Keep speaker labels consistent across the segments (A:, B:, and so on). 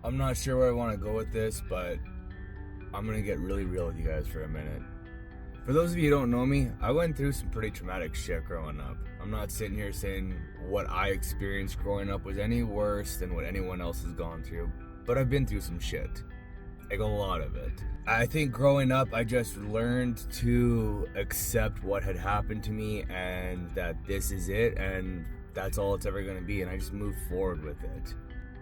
A: I'm not sure where I want to go with this, but I'm going to get really real with you guys for a minute. For those of you who don't know me, I went through some pretty traumatic shit growing up. I'm not sitting here saying what I experienced growing up was any worse than what anyone else has gone through, but I've been through some shit. Like a lot of it. I think growing up, I just learned to accept what had happened to me and that this is it and that's all it's ever going to be, and I just moved forward with it.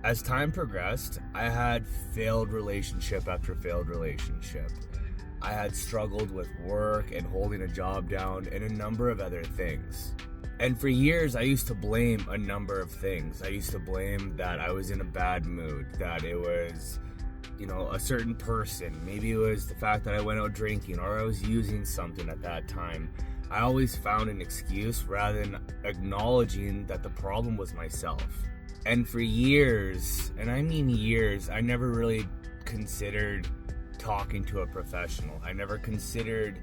A: As time progressed, I had failed relationship after failed relationship. I had struggled with work and holding a job down and a number of other things. And for years, I used to blame a number of things. I used to blame that I was in a bad mood, that it was, a certain person. Maybe it was the fact that I went out drinking or I was using something at that time. I always found an excuse rather than acknowledging that the problem was myself. And for years, and I mean years, I never really considered talking to a professional. I never considered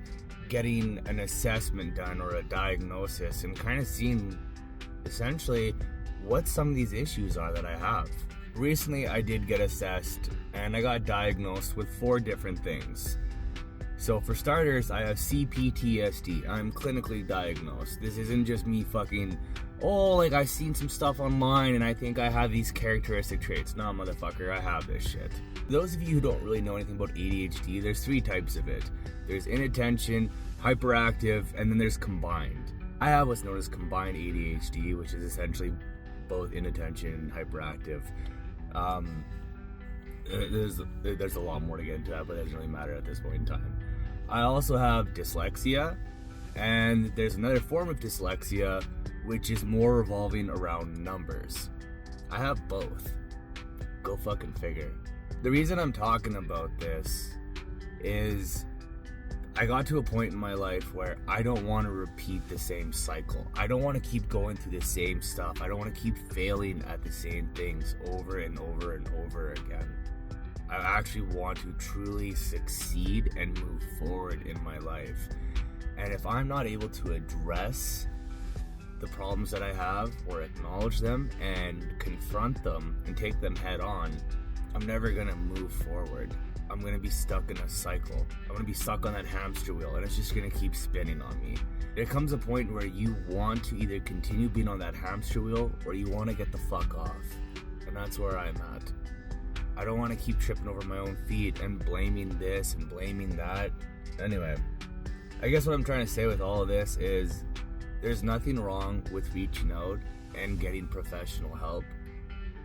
A: getting an assessment done or a diagnosis and kind of seeing essentially what some of these issues are that I have. Recently, I did get assessed and I got diagnosed with 4 different things. So for starters, I have CPTSD. I'm clinically diagnosed. This isn't just me fucking, I've seen some stuff online and I think I have these characteristic traits. Nah, motherfucker, I have this shit. Those of you who don't really know anything about ADHD, there's 3 types of it. There's inattention, hyperactive, and then there's combined. I have what's known as combined ADHD, which is essentially both inattention and hyperactive. There's a lot more to get into that, but it doesn't really matter at this point in time. I also have dyslexia, and there's another form of dyslexia which is more revolving around numbers. I have both. Go fucking figure. The reason I'm talking about this is I got to a point in my life where I don't want to repeat the same cycle. I don't want to keep going through the same stuff. I don't want to keep failing at the same things over and over and over again. I actually want to truly succeed and move forward in my life. And if I'm not able to address the problems that I have or acknowledge them and confront them and take them head on, I'm never going to move forward. I'm going to be stuck in a cycle. I'm going to be stuck on that hamster wheel and it's just going to keep spinning on me. There comes a point where you want to either continue being on that hamster wheel or you want to get the fuck off. And that's where I'm at. I don't want to keep tripping over my own feet and blaming this and blaming that. Anyway, I guess what I'm trying to say with all of this is there's nothing wrong with reaching out and getting professional help.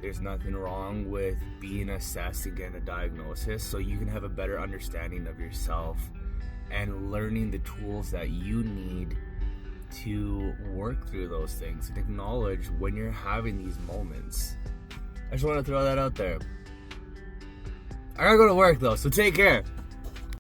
A: There's nothing wrong with being assessed and getting a diagnosis so you can have a better understanding of yourself and learning the tools that you need to work through those things and acknowledge when you're having these moments. I just want to throw that out there. I gotta go to work though, so take care.